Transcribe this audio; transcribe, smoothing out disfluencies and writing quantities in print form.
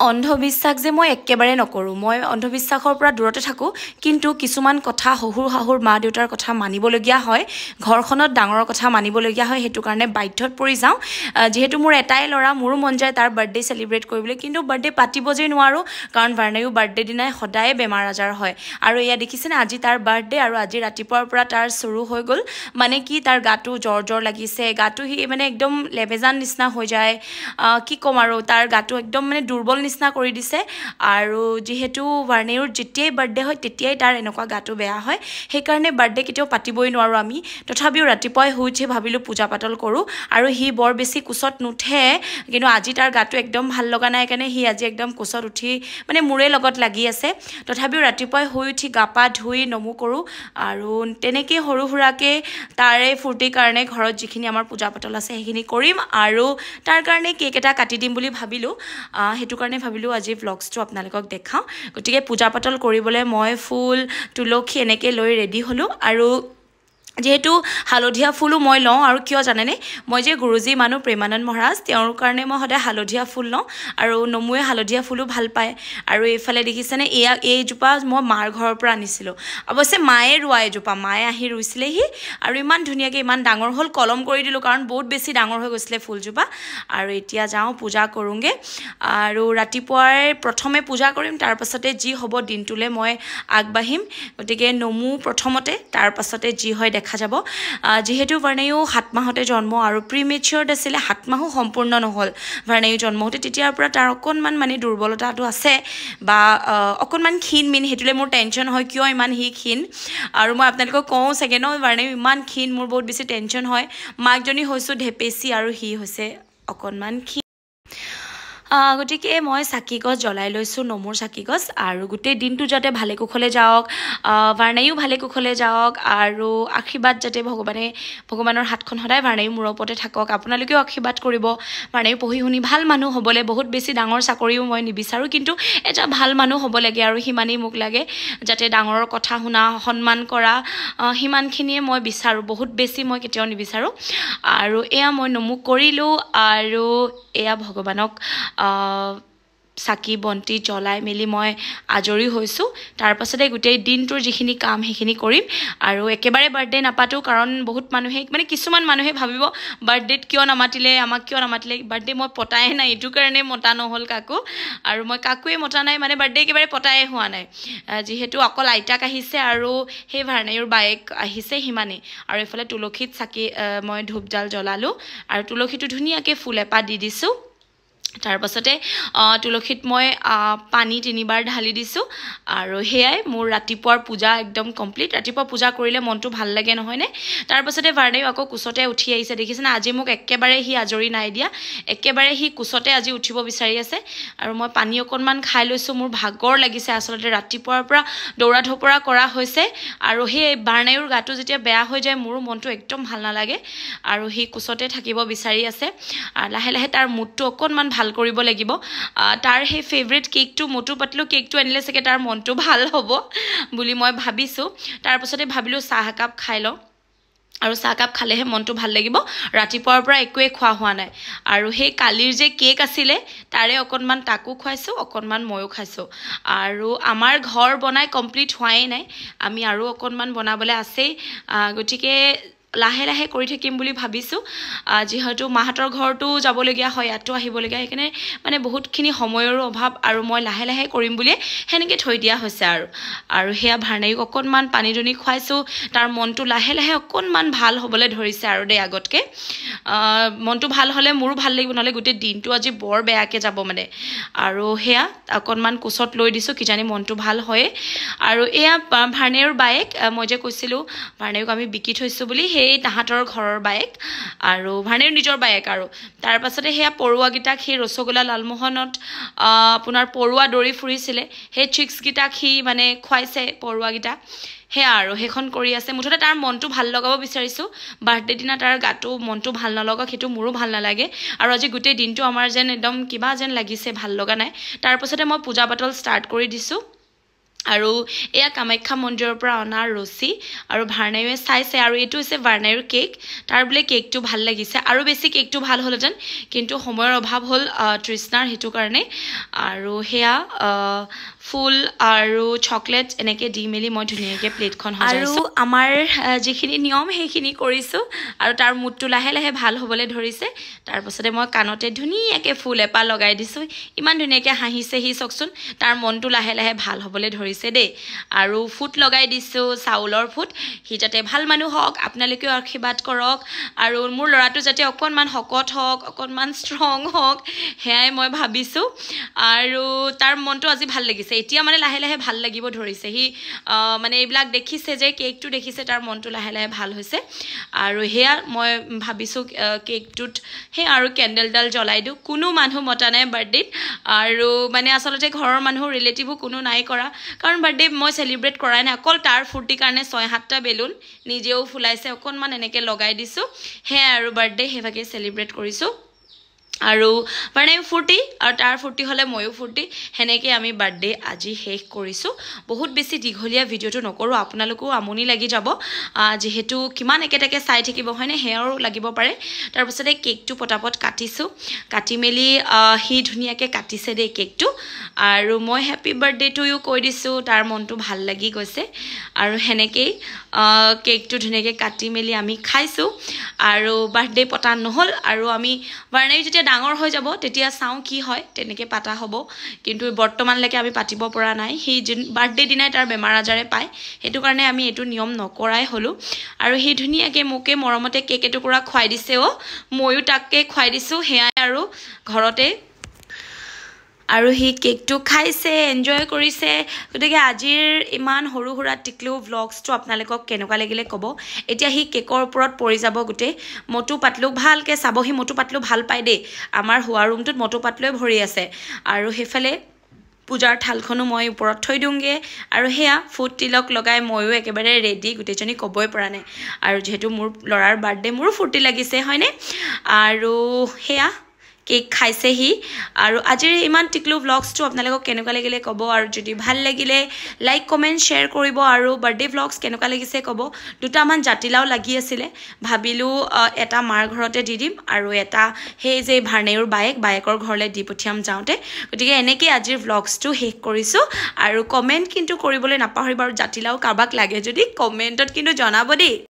অন্ধবিশ্বাস যে মই একেবাৰে নকৰোঁ মই অন্ধবিশ্বাসৰ পৰা দূৰতে থাকোঁ কিন্তু কিছুমান কথা শহুৰ শাহুৰ মা দেউতাৰ কথা মানিবলগীয়া হয় ঘৰখনত ডাঙৰৰ কথা মানিবলগীয়া হয় সেইটো কাৰণে বাধ্যত পৰি যাওঁ যেহেতু মোৰ এটাই ল'ৰা মোৰো মন যায় তাৰ বাৰ্থডে সেলিব্ৰেট কৰিবলৈ কিন্তু বাৰ্থডে পাতিব যে নোৱাৰো কাৰণ ভাৰ্ণায়ো বাৰ্থডে দিনাই সদায় বেমাৰ আজাৰ হয় আৰু এয়া দেখিছেনে আজি তাৰ বাৰ্থডে আৰু আজি ৰাতিপুৱাৰ পৰা তাৰ শুৰু হৈ গ'ল মানে কি তাৰ গাটো জ্বৰ লাগিছে গাটো হি মানে একদম লেবেজান নিচিনা হৈ যায় কি কম আৰু তাৰ গাটো একদম মানে দুৰ্বল নিচিনা কৰি দিছে আৰু যেহেতু ভাৰ্ণায়ৰ যেতিয়াই বাৰ্থডে হয় তেতিয়াই তাৰ এনেকুৱা গাটো বেয়া হয় সেইকাৰণে বাৰ্থডে কেতিয়াও পাতিবই নোৱাৰো আমি তথাপিও ৰাতিপুৱাই শুই উঠি ভাবিলো পূজা পাতল কৰো আৰু হি বৰ বেছি কুছত নুঠে কিন্তু আজি তাৰ গাটো একদম ভাল লগা নাই কাৰণে হি আজি একদম কুছত উঠি মানে মুৰে লগত লাগি আছে তথাপিও ৰাতিপুৱাই শুই উঠি গাপা ধুই নমু কৰো আৰু তেনেকৈ সৰু হুৰাকে তাৰে ফুৰ্তি কাৰণে ঘৰত যিখিনি আমাৰ পূজা পাতল আছে সেইখিনি কৰিম আৰু তাৰ কাৰণে কেক এটা কাটি দিম বুলি ভাবিলো হেতু কাৰণে ভাবিলো আজি ভ্লগছটো আপোনালোকক দেখাও গতিকে পূজা পাতল কৰিবলৈ মই ফুল তুলসী এনেকৈ লৈ ৰেডি হলো আৰু যেহেতু হালধীয়া ফুলো মই লওঁ আৰু কিয় জানেনে মই যে গুৰুজী মানুহ প্ৰেমানন্দ মহাৰাজ তেওঁৰ কাৰণে মই সদায় হালধীয়া ফুল লওঁ আৰু নমুৱে হালধীয়া ফুলো ভাল পায় আৰু এইফালে দেখিছেনে এইজোপা মই মাৰ ঘৰৰ পৰা আনিছিলোঁ অৱশ্যে মায়ে ৰোৱা এজোপা মায়ে আহি ৰুইছিলেহি আৰু ইমান ধুনীয়াকৈ ইমান ডাঙৰ হ'ল কলম কৰি দিলোঁ কাৰণ বহুত বেছি ডাঙৰ হৈ গৈছিলে ফুলজোপা আৰু এতিয়া যাওঁ পূজা কৰোঁগৈ আৰু ৰাতিপুৱাই প্ৰথমে পূজা কৰিম তাৰ পাছতে যি হ'ব দিনটোলৈ মই আগবাঢ়িম গতিকে নমু প্ৰথমতে তাৰ পাছতে যি হয় দেখা যাব যেহেতু ভাৰ্ণায়ো 7 মাহতে জন্ম আৰু প্ৰিমেচিয়ৰ্ড আছিলে 7 মাহো সম্পূৰ্ণ নহল ভাৰ্ণায়ো জন্ম হতে তেতিয়াৰ পৰা তাৰ অকনমান মানে দুৰ্বলতাটো আছে বা অকনমান ক্ষীণ মিন হেতুলে মোৰ টেনচন হয় কিয় ইমান হি ক্ষীণ আৰু মই আপোনালোকক কওঁ চাগে ন ভাৰ্ণায়ো ইমান ক্ষীণ মোৰ বহুত বেছি টেনচন হয় মাকজনী হৈছো ঢেপেচি আৰু হি হৈছে অকনমান ক্ষীণ গতিকে মই চাকি গছ জ্বলাই লৈছোঁ নমুৰ চাকি গছ আৰু গোটেই দিনটো যাতে ভালে কুশলে যাওক ভাৰ্ণায়ো ভালে কুশলে যাওক আৰু আশীৰ্বাদ যাতে ভগৱানৰ হাতখন সদায় ভাৰ্ণায়ো মূৰৰ ওপৰতে থাকক আপোনালোকেও আশীৰ্বাদ কৰিব ভাৰ্ণায়ো পঢ়ি শুনি ভাল মানুহ হ'বলৈ বহুত বেছি ডাঙৰ চাকৰিও মই নিবিচাৰোঁ কিন্তু এটা ভাল মানুহ হ'ব লাগে আৰু সিমানেই মোক লাগে যাতে ডাঙৰৰ কথা শুনা সন্মান কৰা সিমানখিনিয়ে মই বিচাৰোঁ বহুত বেছি মই কেতিয়াও নিবিচাৰোঁ আৰু এয়া মই নমু কৰিলোঁ আৰু এয়া ভগৱানক চাকি বন্তি জ্বলাই মেলি মই আজৰি হৈছোঁ তাৰ পাছতে গোটেই দিনটোৰ যিখিনি কাম সেইখিনি কৰিম আৰু একেবাৰে বাৰ্থডে নাপাতো কাৰণ বহুত মানুহে মানে কিছুমান মানুহে ভাবিব বাৰ্থডেত কিয় নামাতিলে আমাক কিয় নামাতিলে বাৰ্থডে মই পতাই নাই এইটো কাৰণে মতা নহ'ল কাকো আৰু মই কাকোৱে মতা নাই মানে বাৰ্থডে একেবাৰে পতাই হোৱা নাই যেহেতু অকল আইতাক আহিছে আৰু সেই ভাৰ্ণায়ৰ বায়েক আহিছে সিমানেই আৰু এইফালে তুলসীত চাকি মই ধূপডাল জ্বলালোঁ আৰু তুলসীটো ধুনীয়াকৈ ফুল এপাহ দি দিছোঁ তাৰ পাছতে তুলসীত মই পানী 3বাৰ ঢালি দিছোঁ আৰু হেয়াই মোৰ ৰাতিপুৱাৰ পূজা একদম কমপ্লিট ৰাতিপুৱা পূজা কৰিলে মনটো ভাল লাগে নহয়নে তাৰ পাছতে ভাৰ্ণায়ো আকৌ কুছতে উঠি আহিছে দেখিছেনে আজি মোক একেবাৰে হি আজৰি নাই দিয়া একেবাৰে হি কুছতে আজি উঠিব বিচাৰি আছে আৰু মই পানী অকণমান খাই লৈছোঁ মোৰ ভাগৰ লাগিছে আচলতে ৰাতিপুৱাৰ পৰা দৌৰা ধপৰা কৰা হৈছে আৰু সেই ভাৰ্ণায়ৰ গাটো যেতিয়া বেয়া হৈ যায় মোৰো মনটো একদম ভাল নালাগে আৰু হি কুছতে থাকিব বিচাৰি আছে আৰু লাহে লাহে তাৰ মুডটো অকণমান ভাল কৰিব লাগিব তাৰ হে ফেভাৰিট কেকটো মটু পাতলু কেকটো আনিলে চাগে তাৰ মনটো ভাল হ'ব বুলি মই ভাবিছোঁ তাৰ পাছতে ভাবিলোঁ চাহ একাপ খাই লওঁ আৰু চাহ কাপ খালেহে মনটো ভাল লাগিব ৰাতিপুৱাৰ পৰা একোৱে খোৱা হোৱা নাই আৰু সেই কালিৰ যে কেক আছিলে তাৰে অকণমান তাকো খুৱাইছোঁ অকণমান ময়ো খাইছোঁ আৰু আমাৰ ঘৰ বনাই কমপ্লিট হোৱাই নাই আমি আৰু অকণমান বনাবলৈ আছেই গতিকে লাহে লাহে কৰি থাকিম বুলি ভাবিছোঁ যেহেতু মাহঁতৰ ঘৰটো যাবলগীয়া হয় ইয়াতো আহিবলগীয়া সেইকাৰণে মানে বহুতখিনি সময়ৰো অভাৱ আৰু মই লাহে লাহে কৰিম বুলিয়ে সেনেকৈ থৈ দিয়া হৈছে আৰু সেয়া ভাৰ্ণায়ক অকণমান পানী দুনি খুৱাইছোঁ তাৰ মনটো লাহে লাহে অকণমান ভাল হ'বলৈ ধৰিছে আৰু দেই আগতকৈ মনটো ভাল হ'লে মোৰো ভাল লাগিব নহ'লে গোটেই দিনটো আজি বৰ বেয়াকৈ যাব মানে আৰু সেয়া অকণমান কোচত লৈ দিছোঁ কিজানি মনটো ভাল হয়ে আৰু এয়া ভাৰ্ণায়ৰ বায়েক মই যে কৈছিলোঁ ভাৰ্ণায়ক আমি বিকি থৈছোঁ বুলি সেই তাহাঁতৰ ঘৰৰ বায়েক আৰু ভাৰ্ণায়ৰ নিজৰ বায়েক আৰু তাৰ পাছতে সেয়া পৰুৱাকেইটাক সেই ৰসগোল্লা লালমোহনত আপোনাৰ পৰুৱা দৌৰি ফুৰিছিলে সেই চিক্সকেইটাক সি মানে খুৱাইছে পৰুৱাকেইটা সেয়া আৰু সেইখন কৰি আছে মুঠতে তাৰ মনটো ভাল লগাব বিচাৰিছোঁ বাৰ্থডে দিনা তাৰ গাটো মনটো ভাল নলগা সেইটো মোৰো ভাল নালাগে আৰু আজি গোটেই দিনটো আমাৰ যেন একদম কিবা যেন লাগিছে ভাল লগা নাই তাৰ পাছতে মই পূজা পাতল ষ্টাৰ্ট কৰি দিছোঁ আৰু এয়া কামাখ্যা মন্দিৰৰ পৰা অনা ৰছী আৰু ভাৰ্ণাইয়ে চাইছে আৰু এইটো হৈছে ভাৰ্ণাইৰ কেক তাৰ বোলে কেকটো ভাল লাগিছে আৰু বেছি কেকটো ভাল হ'লহেঁতেন কিন্তু সময়ৰ অভাৱ হ'ল তৃষ্ণাৰ সেইটো কাৰণে আৰু সেয়া ফুল আৰু চকলেট এনেকৈ দি মেলি মই ধুনীয়াকৈ প্লেটখন সজাইছোঁ আৰু আমাৰ যিখিনি নিয়ম সেইখিনি কৰিছোঁ আৰু তাৰ মুডটো লাহে লাহে ভাল হ'বলৈ ধৰিছে তাৰপাছতে মই কাণতে ধুনীয়াকৈ ফুল এপাহ লগাই দিছোঁ ইমান ধুনীয়াকৈ হাঁহিছে সি চাওকচোন তাৰ মনটো লাহে লাহে ভাল হ'বলৈ ধৰিছে দেই আৰু ফুট লগাই দিছোঁ চাউলৰ ফুট সি যাতে ভাল মানুহ হওক আপোনালোকেও আশীৰ্বাদ কৰক আৰু মোৰ ল'ৰাটো যাতে অকণমান শকত হওক অকণমান ষ্ট্ৰং হওক সেয়াই মই ভাবিছোঁ আৰু তাৰ মনটো আজি ভাল লাগিছে এতিয়া মানে লাহে লাহে ভাল লাগিব ধৰিছে সি মানে এইবিলাক দেখিছে যে কেকটো দেখিছে তাৰ মনটো লাহে লাহে ভাল হৈছে আৰু সেয়া মই ভাবিছোঁ কেকটোত সেই আৰু কেণ্ডেলডাল জ্বলাই দিওঁ কোনো মানুহ মতা নাই বাৰ্থডেত আৰু মানে আচলতে ঘৰৰ মানুহ ৰিলেটিভো কোনো নাই কৰা কাৰণ বাৰ্থডে মই চেলিব্ৰেট কৰাই নাই অকল তাৰ ফূৰ্তিৰ কাৰণে 6-7টা বেলুন নিজেও ফুলাইছে অকণমান এনেকৈ লগাই দিছোঁ সেয়াই আৰু বাৰ্থডে সেইভাগে চেলিব্ৰেট কৰিছোঁ আৰু মানে ফূৰ্তি আৰু তাৰ ফূৰ্তি হ'লে ময়ো ফূৰ্তি সেনেকৈ আমি বাৰ্থডে আজি শেষ কৰিছোঁ বহুত বেছি দীঘলীয়া ভিডিঅ'টো নকৰোঁ আপোনালোকেও আমনি লাগি যাব যিহেতু কিমান একেটাকে চাই থাকিব হয়নে সেয়াও লাগিব পাৰে তাৰপিছতে কেকটো পটাপট কাটিছোঁ কাটি মেলি সি ধুনীয়াকৈ কাটিছে দেই কেকটো আৰু মই হেপী বাৰ্থডে টু ইউ কৈ দিছোঁ তাৰ মনটো ভাল লাগি গৈছে আৰু সেনেকেই কেকটো ধুনীয়াকৈ কাটি মেলি আমি খাইছোঁ আৰু বাৰ্থডে পতা নহ'ল আৰু আমি বাৰ্থডে যেতিয়া ডাঙৰ হৈ যাব তেতিয়া চাওঁ কি হয় তেনেকৈ পাতা হ'ব কিন্তু বৰ্তমানলৈকে আমি পাতিব পৰা নাই সি বাৰ্থডে দিনাই তাৰ বেমাৰ আজাৰে পায় সেইটো কাৰণে আমি এইটো নিয়ম নকৰাই হ'লোঁ আৰু সি ধুনীয়াকৈ মোকে মৰমতে কেক এটুকুৰা খুৱাই দিছে ময়ো তাকে খুৱাই দিছোঁ সেয়াই আৰু ঘৰতে আৰু সি কেকটো খাইছে এনজয় কৰিছে গতিকে আজিৰ ইমান সৰু সুৰা টিকলু ভ্লগছটো আপোনালোকক কেনেকুৱা লাগিলে ক'ব এতিয়া সি কেকৰ ওপৰত পৰি যাব গোটেই মটু পাতলুক ভালকৈ চাব সি মটু পাতলু ভাল পায় দেই আমাৰ শোৱা ৰুমটোত মটু পাতলুৱে ভৰি আছে আৰু সেইফালে পূজাৰ থালখনো মই ওপৰত থৈ দিওঁগৈ আৰু সেয়া ফুট তিলক লগাই ময়ো একেবাৰে ৰেডি গোটেইজনী ক'বই পৰা নাই আৰু যিহেতু মোৰ ল'ৰাৰ বাৰ্থডে মোৰো ফূৰ্তি লাগিছে হয়নে আৰু সেয়া কেক খাইছে সি আৰু আজিৰ ইমান টিকলু ভ্লগছটো আপোনালোকক কেনেকুৱা লাগিলে ক'ব আৰু যদি ভাল লাগিলে লাইক কমেণ্ট শ্বেয়াৰ কৰিব আৰু বাৰ্থডে ভ্লগছ কেনেকুৱা লাগিছে ক'ব দুটামান জাতিলাও লাগি আছিলে ভাবিলোঁ এটা মাৰ ঘৰতে দি দিম আৰু এটা সেই যে ভাৰ্ণাইৰ বায়েকৰ ঘৰলৈ দি পঠিয়াম যাওঁতে গতিকে এনেকৈ আজিৰ ভ্লগছটো শেষ কৰিছোঁ আৰু কমেণ্ট কিন্তু কৰিবলৈ নাপাহৰিব আৰু জাতিলাও কাৰোবাক লাগে যদি কমেণ্টত কিন্তু জনাব দেই